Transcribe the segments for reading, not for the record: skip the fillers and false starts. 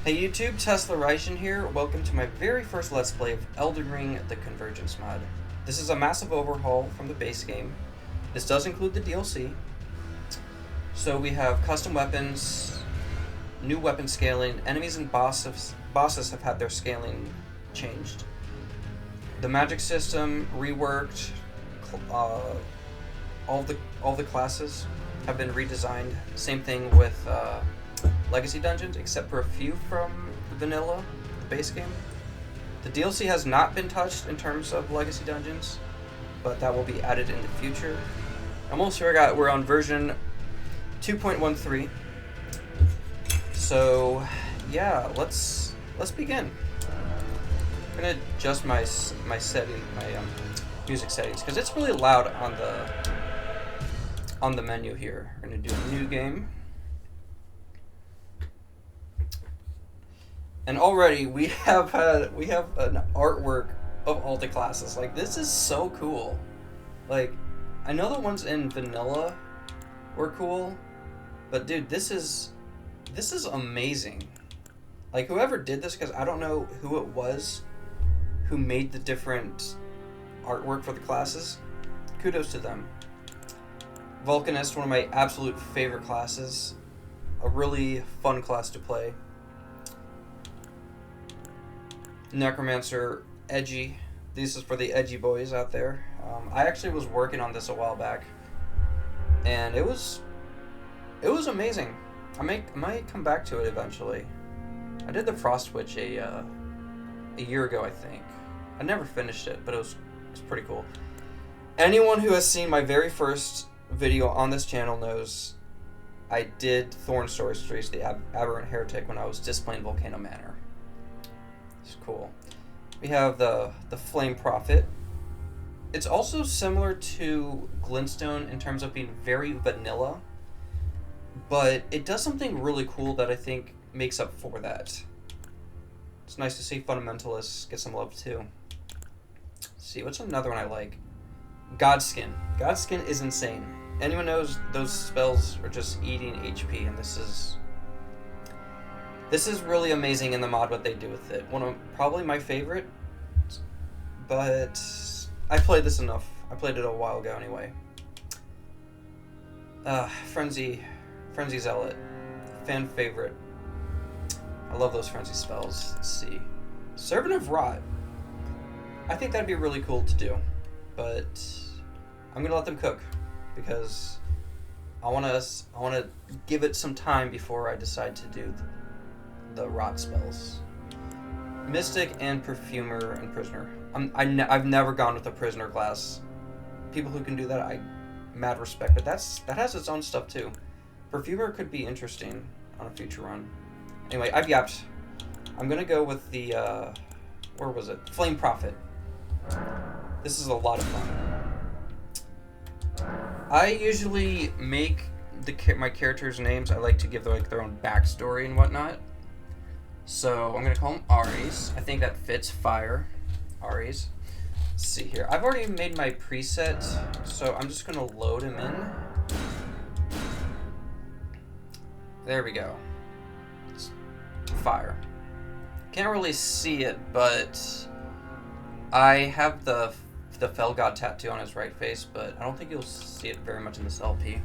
Hey YouTube, Tesla Ryzen here. Welcome to my very first Let's Play of Elden Ring, the Convergence mod. This is a massive overhaul from the base game. This does include the DLC. So we have custom weapons, new weapon scaling, enemies and bosses have had their scaling changed. The magic system reworked, all the classes have been redesigned. Same thing with Legacy dungeons, except for a few from the vanilla, the base game. The DLC has not been touched in terms of Legacy dungeons, but that will be added in the future. I'm almost sure we're on version 2.13. So yeah, let's begin. I'm gonna adjust my music settings because it's really loud on the menu here. We're gonna do a new game. And already we have an artwork of all the classes. Like, this is so cool. Like, I know the ones in vanilla were cool, but dude, this is amazing. Like, whoever did this, because I don't know who it was who made the different artwork for the classes. Kudos to them. Vulcanist, one of my absolute favorite classes. A really fun class to play. Necromancer, edgy. This is for the edgy boys out there. I actually was working on this a while back, and it was amazing. I might come back to it eventually. I did the Frost Witch a year ago, I think. I never finished it, but it was pretty cool. Anyone who has seen my very first video on this channel knows I did Thorn Sorceries, the Aberrant Heretic, when I was displaying Volcano Manor. It's cool. We have the Flame Prophet. It's also similar to Glintstone in terms of being very vanilla, but it does something really cool that I think makes up for that. It's nice to see Fundamentalists get some love too. Let's see, what's another one I like? Godskin. Godskin is insane. Anyone knows those spells are just eating HP, and this is really amazing in the mod what they do with it. One of probably my favorite, but I played this enough. I played it a while ago anyway. Frenzy Zealot, fan favorite. I love those frenzy spells. Let's see, Servant of Rot. I think that'd be really cool to do, but I'm gonna let them cook because I wanna give it some time before I decide to do the rot spells. Mystic and Perfumer and Prisoner. I've never gone with a Prisoner class. People who can do that, I mad respect, but that has its own stuff too. Perfumer could be interesting on a future run. Anyway, I've yapped. I'm gonna go with the where was it? Flame Prophet. This is a lot of fun. I usually make my characters' names. I like to give their own backstory and whatnot. So I'm gonna call him Aries. I think that fits fire. Aries. Let's see here. I've already made my preset, so I'm just gonna load him in. There we go. It's fire. Can't really see it, but I have the Fell God tattoo on his right face, but I don't think you'll see it very much in this LP.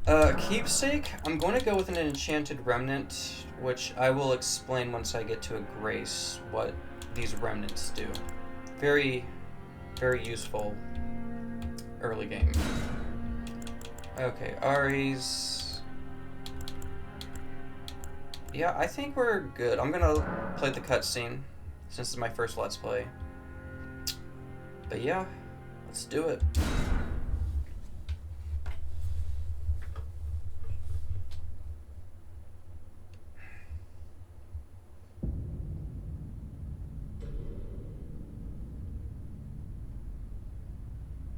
Keepsake, I'm going to go with an Enchanted Remnant, which I will explain once I get to a Grace what these remnants do. Very, very useful early game. Okay, Aries. Yeah, I think we're good. I'm going to play the cutscene since it's my first Let's Play. But yeah, let's do it.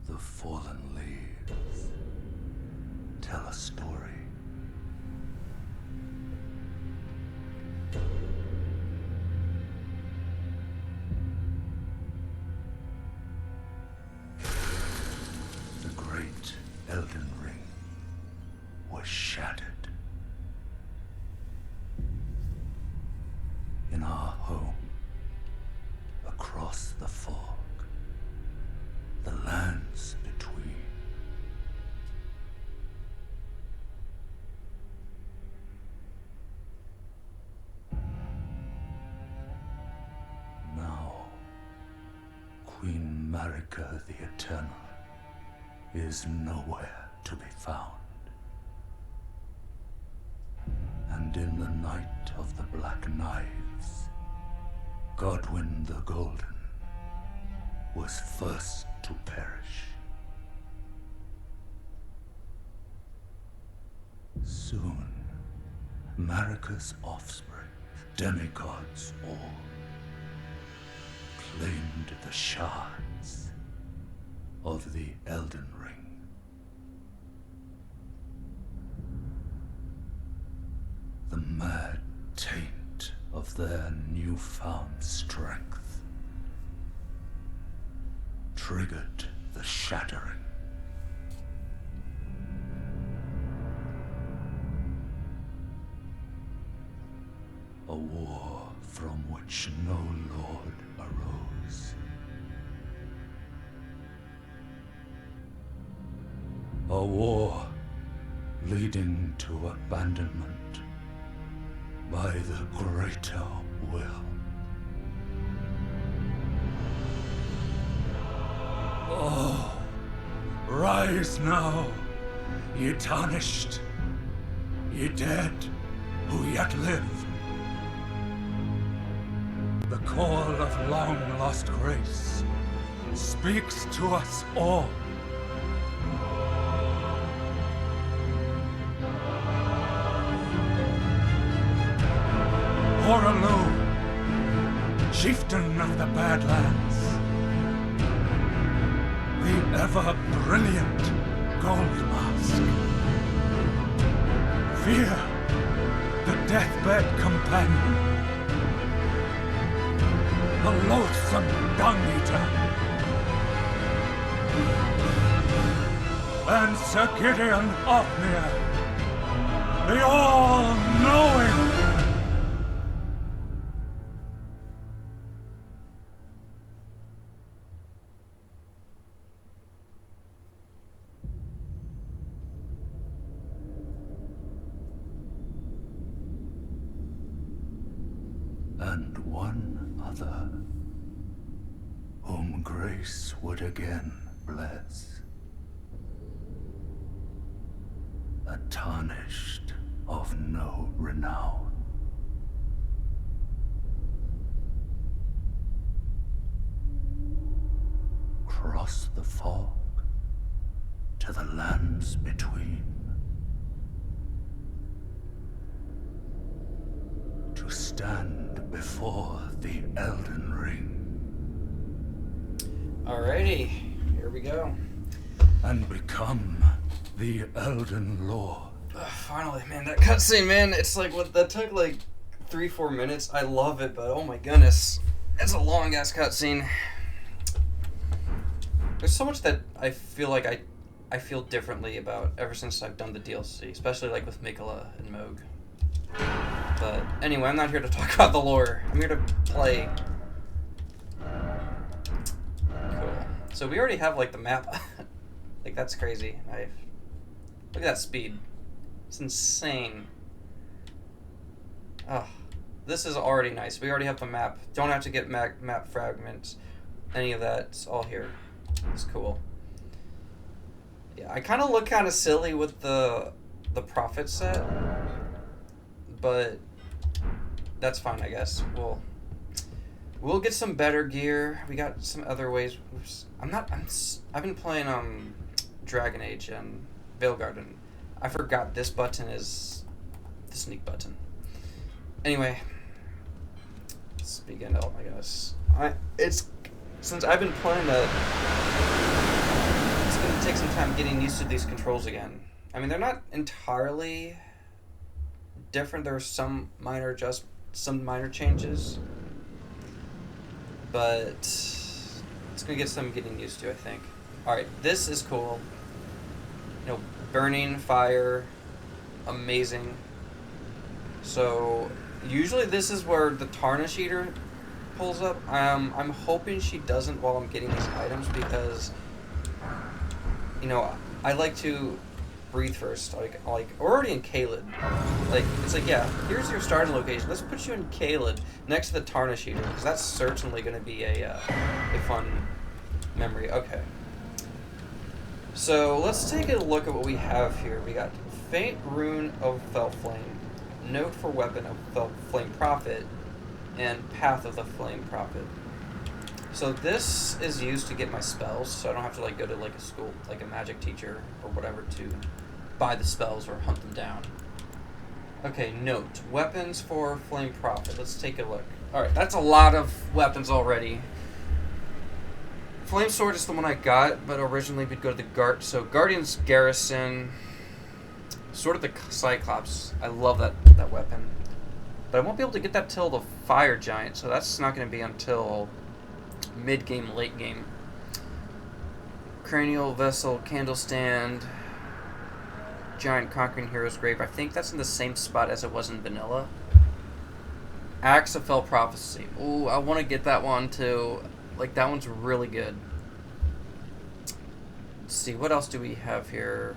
The fallen leaves tell a story. The great Elden Ring was shattered. our home, across the fog, the lands between. Now, Queen Marika the Eternal is nowhere to be found. And in the night of the Black Knives, Godwyn the Golden was first to perish. Soon, Marika's offspring, demigods all, claimed the shards of the Elden Ring. The mad taint of their newfound strength triggered the shattering. A war from which no lord arose. A war leading to abandonment by the greater will. Oh, rise now, ye tarnished, ye dead who yet live. The call of long-lost grace speaks to us all. Horalu, chieftain of the Badlands, the ever-brilliant Gold Mask. Fear, the deathbed companion, the loathsome dung-eater, and Sir Gideon Ofnir, the all-knowing. And one other, whom grace would again bless. A tarnished of no renown. Cross the fog to the lands between. To stand before the Elden Ring. Alrighty, here we go. And become the Elden Lord. Finally, man, that cutscene, man, it's like, what, that took like 3-4 minutes. I love it, but oh my goodness. It's a long ass cutscene. There's so much that I feel like I feel differently about ever since I've done the DLC, especially like with Mikola and Moog. But anyway, I'm not here to talk about the lore. I'm here to play. Cool. So we already have like the map. Like, that's crazy. Look at that speed. It's insane. Oh, this is already nice. We already have the map. Don't have to get map fragments. Any of that. It's all here. It's cool. Yeah, I kind of look kind of silly with the prophet set. But that's fine, I guess. We'll get some better gear. We got some other ways. I've been playing Dragon Age and Veilguard. I forgot this button is the sneak button. Anyway, let's begin. Oh my goodness, since I've been playing that, it's gonna take some time getting used to these controls again. I mean, they're not entirely different. There are some minor changes, but it's gonna get some getting used to, I think. All right, this is cool. You know, burning fire, amazing. So Usually this is where the Tarnish Eater pulls up. I'm hoping she doesn't while I'm getting these items because, you know, I like to breathe first. Like we're already in Caelid. Like, it's like, yeah, here's your starting location. Let's put you in Caelid next to the Tarnish Eater because that's certainly going to be a fun memory. Okay. So let's take a look at what we have here. We got Faint Rune of Fell Flame, Note for Weapon of Fell Flame Prophet, and Path of the Flame Prophet. So this is used to get my spells, so I don't have to like go to like a school, like a magic teacher or whatever to buy the spells or hunt them down. Okay, note. Weapons for Flame Prophet. Let's take a look. Alright, that's a lot of weapons already. Flame Sword is the one I got, but originally we'd go to the so Guardian's Garrison. Sword of the Cyclops. I love that weapon. But I won't be able to get that till the Fire Giant, so that's not going to be until mid-game, late game. Cranial Vessel, Candle Stand, Giant Conquering Hero's Grave. I think that's in the same spot as it was in Vanilla. Axe of Fell Prophecy. Ooh, I want to get that one too. Like, that one's really good. Let's see, what else do we have here?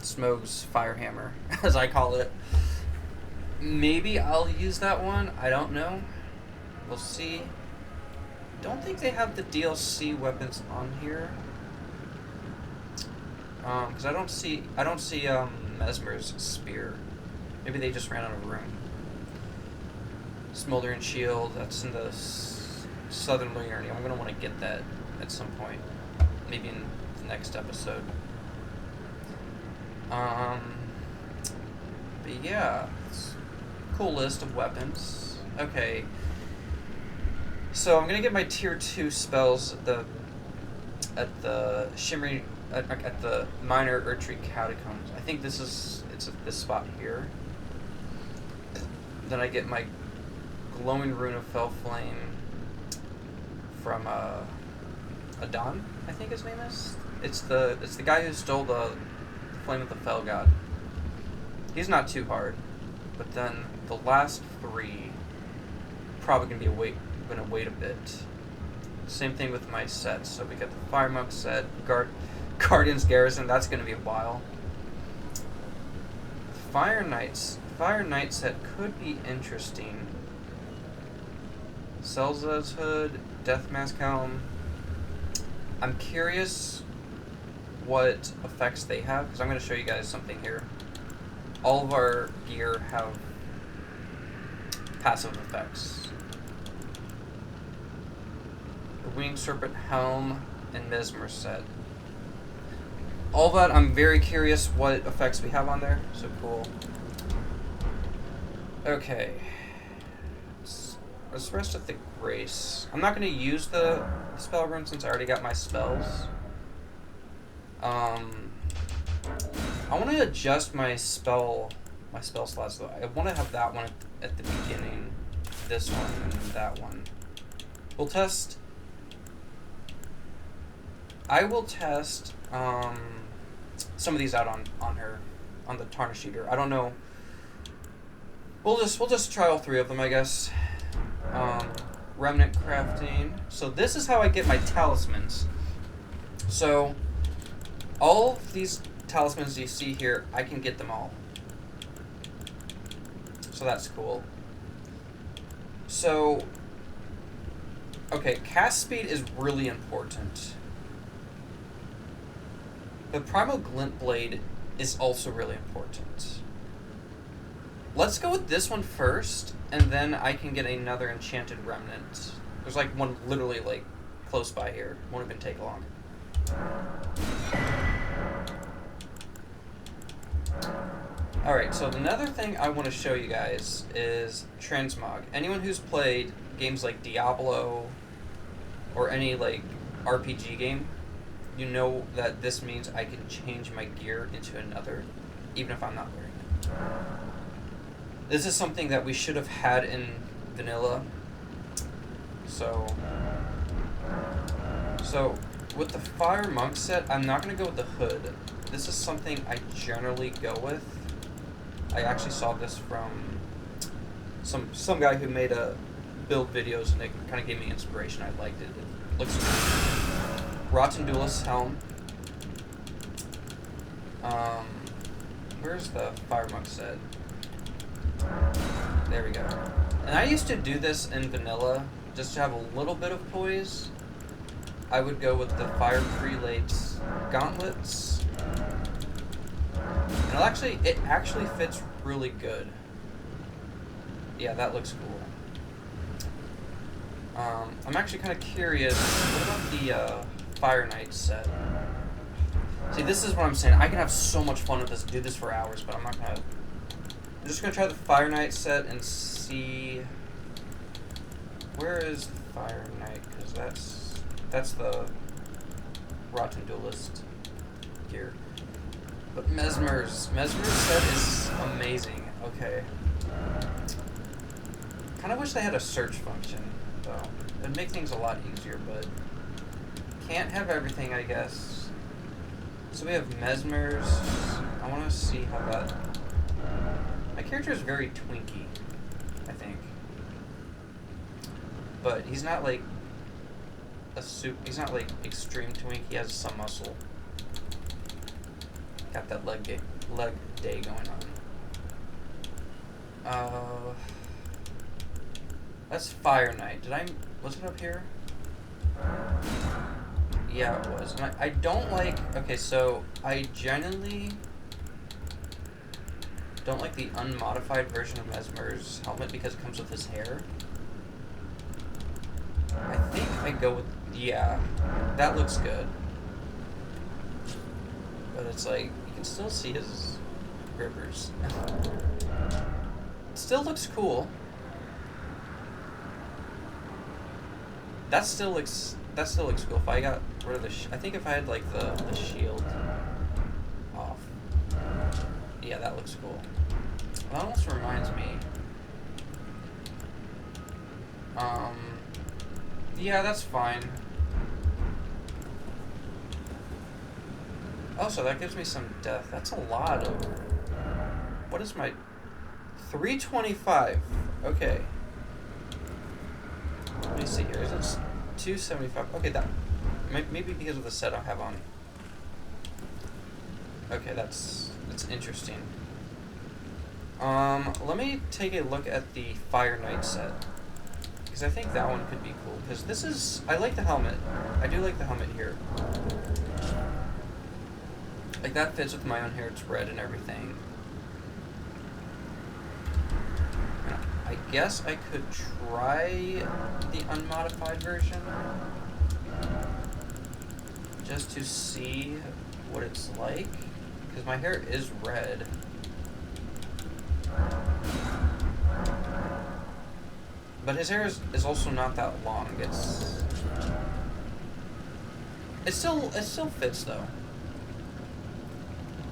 Smoke's Firehammer, as I call it. Maybe I'll use that one. I don't know. We'll see. Don't think they have the DLC weapons on here. Because I don't see Mesmer's spear. Maybe they just ran out of room. Smoldering Shield. That's in the Southern Liurnia. I'm gonna want to get that at some point. Maybe in the next episode. But yeah, it's a cool list of weapons. Okay. So I'm gonna get my tier 2 spells at the minor Erdtree catacombs. I think it's at this spot here. Then I get my glowing rune of Fell Flame from Adon, I think his name is. It's the guy who stole the Flame of the Fell God. He's not too hard, but then the last 3 probably gonna wait a bit. Same thing with my sets. So we got the Fire Monk set, Guardian's Garrison. That's gonna be a while. Fire Knight set could be interesting. Selza's Hood, Death Mask Helm. I'm curious what effects they have, because I'm going to show you guys something here. All of our gear have passive effects. The Winged Serpent Helm and Mesmer set. All that, I'm very curious what effects we have on there, so cool. Okay. Let's rest at the Grace. I'm not going to use the spell rune since I already got my spells. I want to adjust my spell slots though. I want to have that one at the beginning, this one, and that one. We'll test. I will test some of these out on the Tarnish Eater. I don't know. We'll just try all 3 of them, I guess. Remnant crafting. So this is how I get my talismans. So all of these talismans you see here, I can get them all. So that's cool. So, okay, cast speed is really important. The Primal Glint Blade is also really important. Let's go with this one first, and then I can get another enchanted remnant. There's like one literally like close by here. Won't even take long. Alright, so another thing I want to show you guys is transmog. Anyone who's played games like Diablo or any like RPG game, you know that this means I can change my gear into another, even if I'm not wearing it. This is something that we should have had in vanilla. So with the Fire Monk set, I'm not going to go with the hood. This is something I generally go with. I actually saw this from some guy who made a build videos, and it kind of gave me inspiration. I liked it. It looks good. Rotten Duelist helm. Where's the fire monk set? There we go. And I used to do this in vanilla just to have a little bit of poise. I would go with the fire prelates gauntlets. And it actually fits really good. Yeah, that looks cool. I'm actually kind of curious, what about the Fire Knight set? See, this is what I'm saying. I can have so much fun with this, do this for hours, but I'm not gonna... I'm just gonna try the Fire Knight set and see... Where is the Fire Knight? Because that's the Rotten Duelist gear. But Mesmer's set is amazing. Okay. Kind of wish they had a search function, though. It'd make things a lot easier, but can't have everything, I guess. So we have Mesmer's. I want to see how that... My character is very twinky, I think. But he's not like he's not like extreme twink. He has some muscle. Got that leg day going on. That's Fire Knight. Was it up here? Yeah, it was. And I don't like... Okay, so I genuinely don't like the unmodified version of Mesmer's helmet because it comes with his hair. I think I go with... Yeah, that looks good. But it's like, you can still see his grippers. Still looks cool. That still looks cool. If I got rid of the I think if I had like the shield off. Yeah, that looks cool. That almost reminds me. Yeah, that's fine. Oh, so that gives me some death. That's a lot of... What is my... 325. Okay. Let me see here. Is it 275? Okay, that... Maybe because of the set I have on. Okay, that's interesting. Let me take a look at the Fire Knight set. Because I think that one could be cool. Because this is... I like the helmet. I do like the helmet here. Like, that fits with my own hair. It's red and everything. I guess I could try the unmodified version. Just to see what it's like. Because my hair is red. But his hair is also not that long. It still fits though.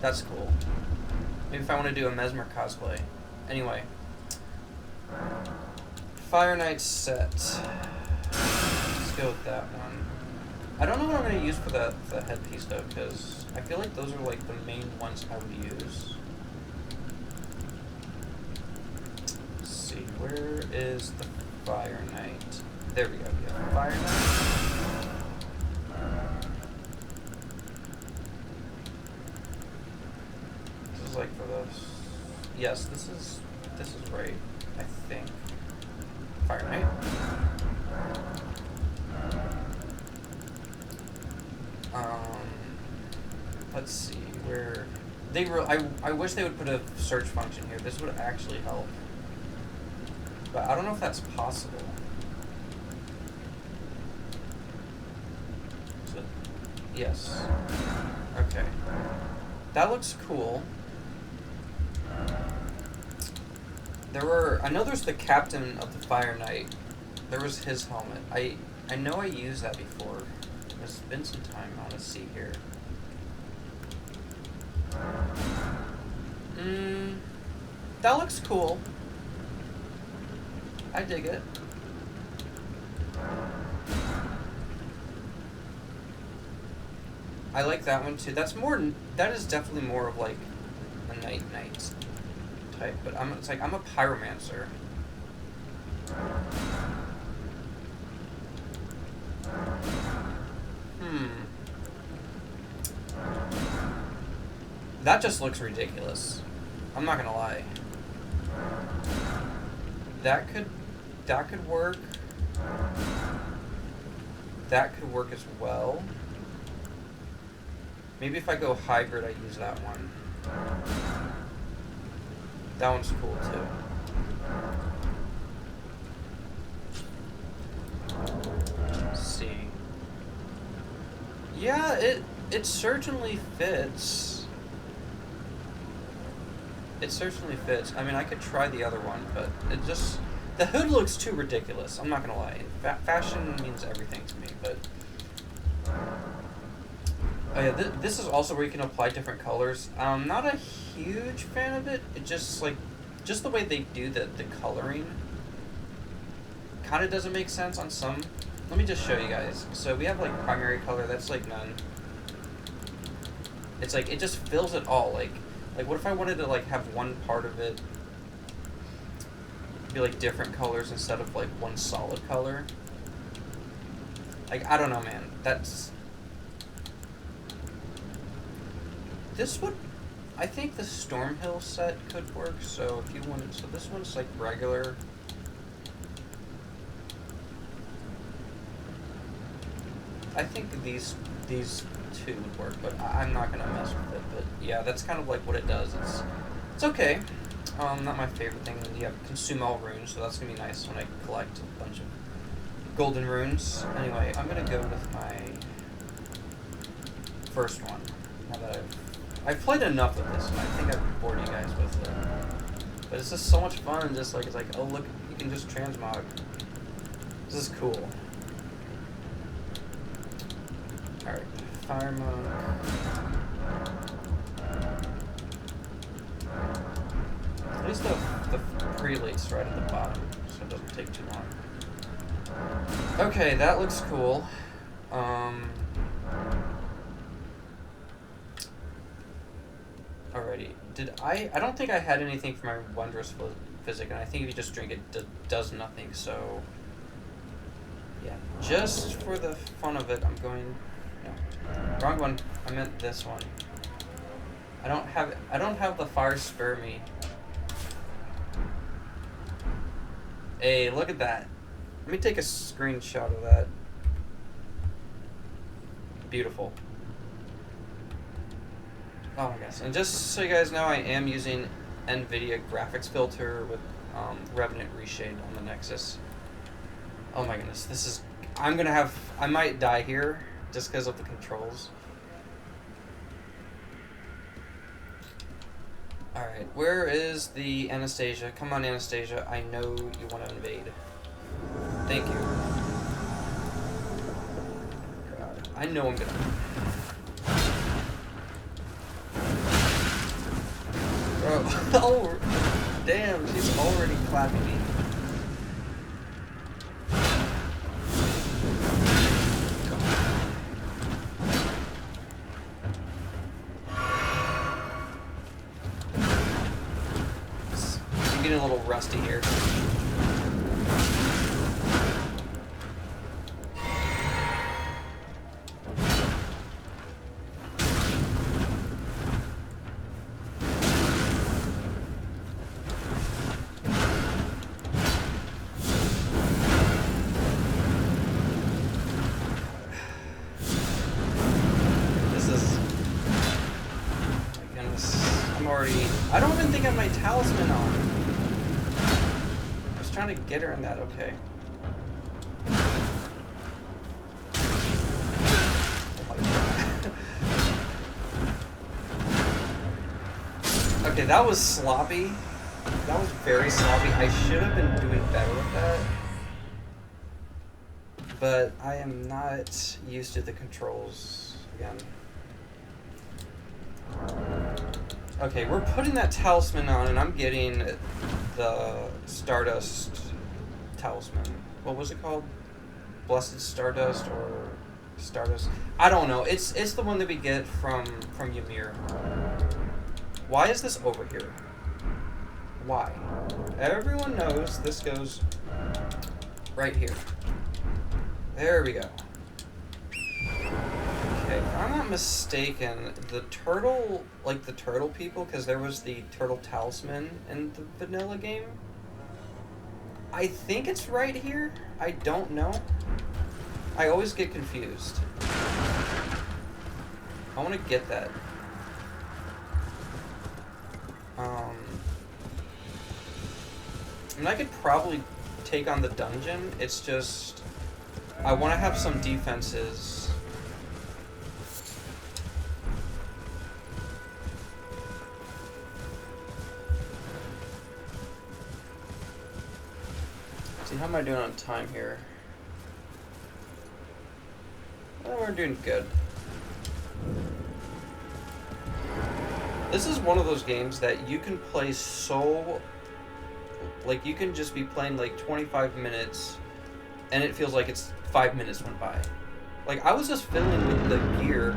That's cool. Maybe if I want to do a Mesmer cosplay. Anyway. Fire Knight set. Let's go with that one. I don't know what I'm going to use for the headpiece though, because I feel like those are like the main ones I would use. Let's see, where is the Fire Knight? There we go, yeah, Fire Knight. This is like for those. Yes, this is right, I think. Fire Knight. Let's see where they were. I wish they would put a search function here. This would actually help, but I don't know if that's possible. So, yes. Okay. That looks cool. I know there's the captain of the Fire Knight. There was his helmet. I know I used that before. There's been some time. I want to see here. That looks cool. I dig it. I like that one too. That is definitely more of like a knight type, but I'm a pyromancer. That just looks ridiculous. I'm not gonna lie. That could work. That could work as well. Maybe if I go hybrid, I use that one. That one's cool too. Let's see. Yeah, it certainly fits. It certainly fits. I mean, I could try the other one, but it just... The hood looks too ridiculous, I'm not gonna lie. Fashion means everything to me, but... Oh yeah, this is also where you can apply different colors. I'm not a huge fan of it. It just, like... Just the way they do the coloring kind of doesn't make sense on some. Let me just show you guys. So we have, like, primary color. That's, like, none. It's, like, it just fills it all, like, what if I wanted to, like, have one part of it be, like, different colors instead of, like, one solid color? Like, I don't know, man. That's... This would... I think the Stormhill set could work, so if you wanted... So this one's, like, regular. I think these two would work, but I'm not gonna mess with it. But yeah, that's kind of like what it does. It's okay. Not my favorite thing. And you have consume all runes, so that's gonna be nice when I collect a bunch of golden runes. Anyway, I'm gonna go with my first one. Now that I've played enough of this, and I think I've bored you guys with it. But it's just so much fun. Just like it's like, oh look, you can just transmog. This is cool. Alright, fire mode. At least the prelate's right at the bottom, so it doesn't take too long. Okay, that looks cool. Alrighty. I don't think I had anything for my wondrous physic, and I think if you just drink it, does nothing, so... Yeah, just for the fun of it, I'm going... No, wrong one. I meant this one. I don't have the fire spare me. Hey, look at that. Let me take a screenshot of that. Beautiful. Oh my gosh. And just so you guys know, I am using NVIDIA graphics filter with Revenant Reshade on the Nexus. Oh my goodness. This is... I might die here just because of the controls. Alright, where is the Anastasia? Come on, Anastasia. I know you want to invade. Thank you. God, I know I'm gonna... Bro, oh, damn, she's already clapping me. I'm getting a little rusty here. I don't even think I have my talisman on. I was trying to get her in that, okay. Okay, that was sloppy. That was very sloppy. I should have been doing better with that. But I am not used to the controls again. Okay, we're putting that talisman on, and I'm getting the Stardust talisman. What was it called? Blessed Stardust or Stardust? I don't know. It's the one that we get from Ymir. Why is this over here? Why? Everyone knows this goes Right here. There we go. Okay, if I'm not mistaken, the turtle, like the turtle people, because there was the turtle talisman in the vanilla game. I think it's right here. I don't know. I always get confused. I want to get that. I mean, I could probably take on the dungeon. It's just I want to have some defenses. See, how am I doing on time here? Well, we're doing good. This is one of those games that you can play so... Like, you can just be playing, like, 25 minutes, and it feels like it's 5 minutes went by. Like, I was just fiddling with the gear,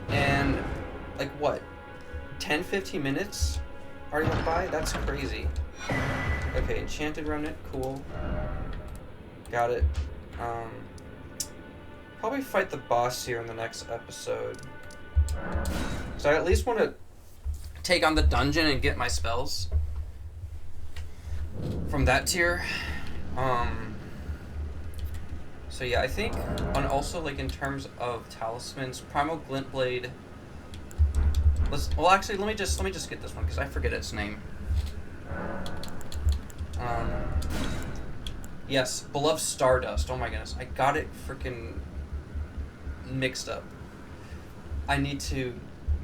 and, like, what? 10, 15 minutes already went by? That's crazy. Okay, Enchanted Remnant, cool. Got it. Probably fight the boss here in the next episode. So I at least want to take on the dungeon and get my spells from that tier. So yeah, I think, and also like in terms of talismans, Primal Glintblade. Well, actually, let me just get this one because I forget its name. Yes, Beloved Stardust. Oh my goodness, I got it freaking mixed up. I need to,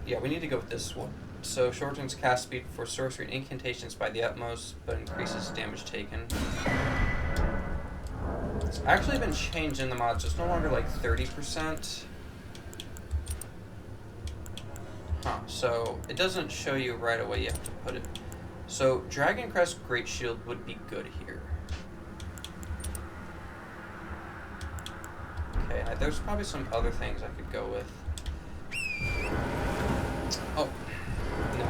yeah, we need to go with this one. So shortens cast speed for sorcery and incantations by the utmost, but increases damage taken. It's actually been changed in the mods. It's no longer like 30%. Huh, so it doesn't show you right away, you have to put it. So Dragon Crest Great Shield would be good here. Okay, there's probably some other things I could go with. Oh, no,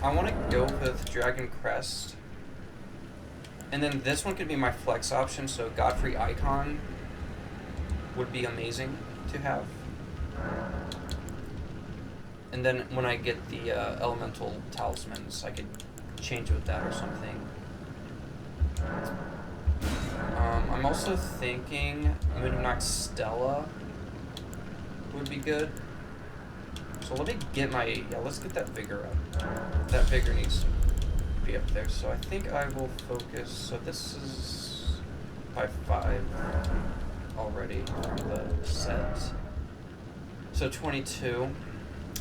I wanna go with Dragon Crest. And then this one could be my flex option, so Godfrey Icon would be amazing to have. And then when I get the elemental talismans, I could change with that or something. I'm also thinking Moonlight Stella would be good. So let me get my, yeah, let's get that vigor up. That vigor needs to be up there. So I think I will focus, so this is by 5 already from the set. So 22.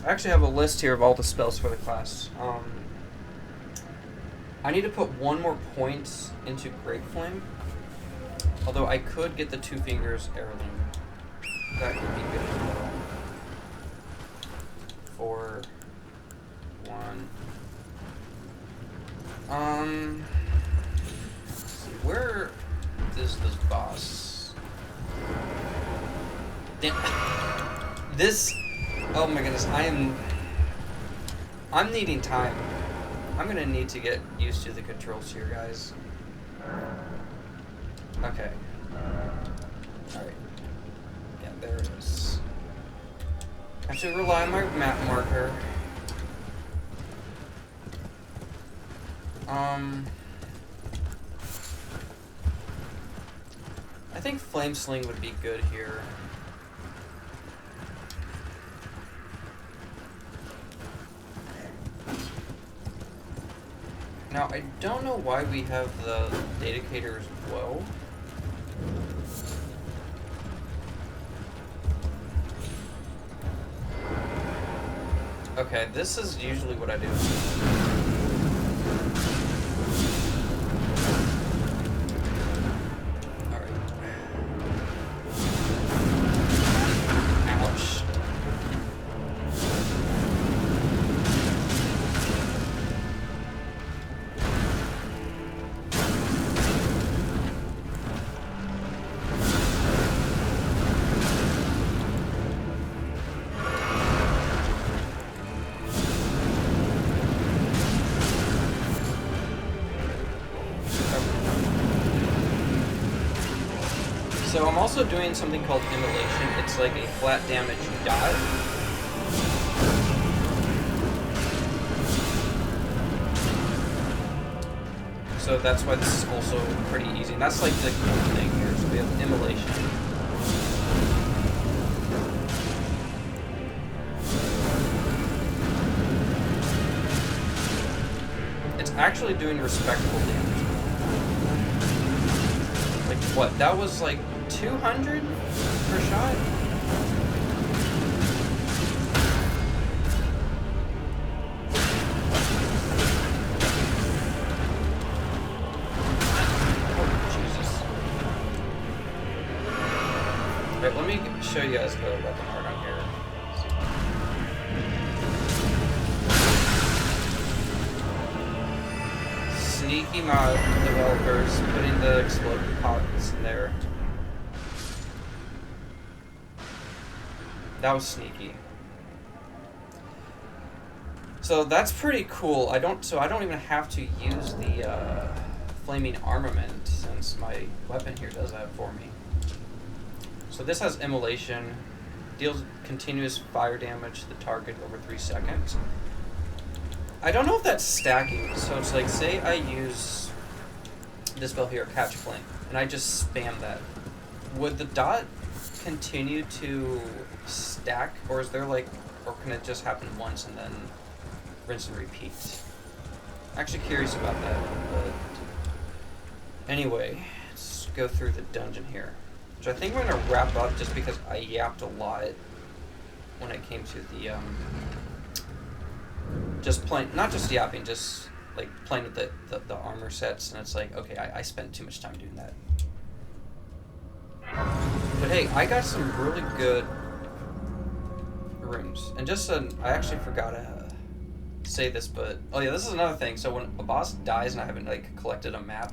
I actually have a list here of all the spells for the class. I need to put one more point into Great Flame. Although I could get the Two Fingers Heirloom. That could be good as well. 4, 1. Let's see, where is this boss? Damn. This, oh my goodness, I'm needing time. I'm gonna need to get used to the controls here, guys. Okay. Alright. Yeah, there it is. I should rely on my map marker. I think Flame Sling would be good here. Now, I don't know why we have the Dedicator's Woe. Okay, this is usually what I do. So I'm also doing something called immolation. It's like a flat damage dot. So that's why this is also pretty easy. And that's like the cool thing here. So we have immolation. It's actually doing respectable damage. Like what? That was like 200 per shot? Alright, let me show you guys the weapon art on here. Sneaky mod developers putting the exploding pots in there. That was sneaky. So that's pretty cool. I don't even have to use the flaming armament since my weapon here does that for me. So this has immolation, deals continuous fire damage to the target over 3 seconds. I don't know if that's stacking. So it's like, say I use this spell here, Catch Flame, and I just spam that. Would the dot continue to stack, or is there like, or can it just happen once and then rinse and repeat? I'm actually curious about that, but anyway, let's go through the dungeon here. Which I think we're going to wrap up just because I yapped a lot when it came to the, just playing, not just yapping, just like playing with the armor sets, and it's like, okay, I spent too much time doing that. But hey, I got some really good rooms. And just, I actually forgot to say this, but, oh yeah, this is another thing. So when a boss dies and I haven't like collected a map,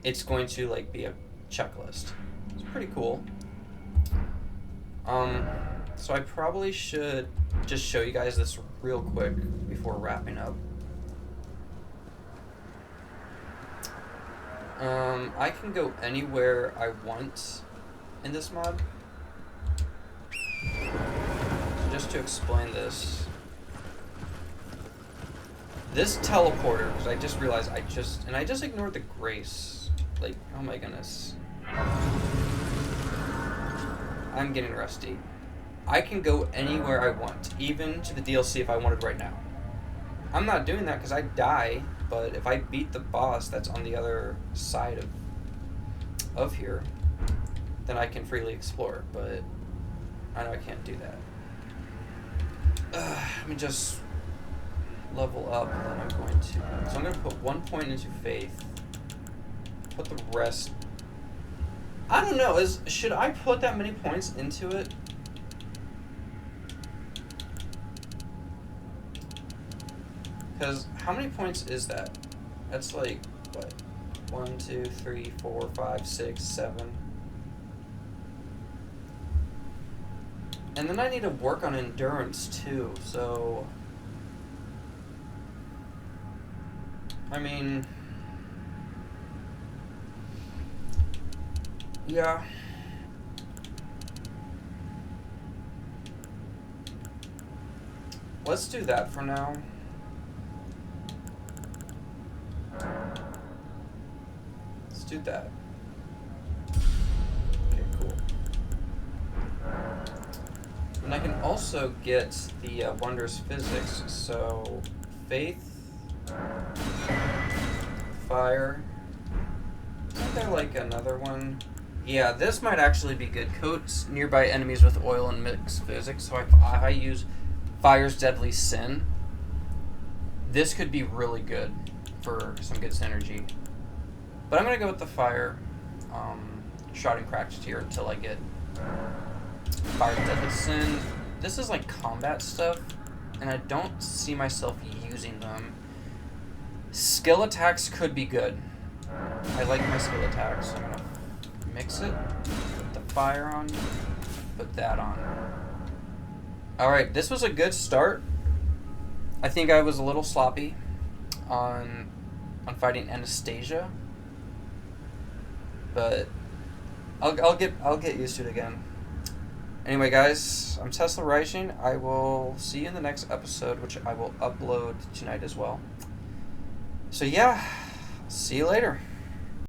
it's going to like be a checklist. Pretty cool. So I probably should just show you guys this real quick before wrapping up. I can go anywhere I want in this mod. So just to explain this. This teleporter, because I just realized I just ignored the grace. Like, oh my goodness. I'm getting rusty. I can go anywhere I want, even to the DLC if I wanted right now. I'm not doing that because I die, but if I beat the boss that's on the other side of here, then I can freely explore, but I know I can't do that. Let me just level up, and then I'm going to... So I'm going to put 1 point into Faith, put the rest... I don't know, should I put that many points into it? Because how many points is that? That's like, what? 1, 2, 3, 4, 5, 6, 7. And then I need to work on endurance too, so... I mean... Yeah. Let's do that for now. Let's do that. Okay, cool. And I can also get the Wondrous Physics, so Faith, Fire. Isn't there like another one? Yeah, this might actually be good. Coats nearby enemies with oil and mixed physics. So I use Fire's Deadly Sin. This could be really good for some good synergy. But I'm going to go with the Fire. Shouting Cracked here until I get Fire's Deadly Sin. This is like combat stuff, and I don't see myself using them. Skill attacks could be good. I like my skill attacks, so I'm going to mix it, put the Fire on, put that on. Alright, this was a good start. I think I was a little sloppy on fighting Anastasia, but I'll get used to it again. Anyway, guys, I'm Tesla Rising. I will see you in the next episode, which I will upload tonight as well. So yeah, see you later.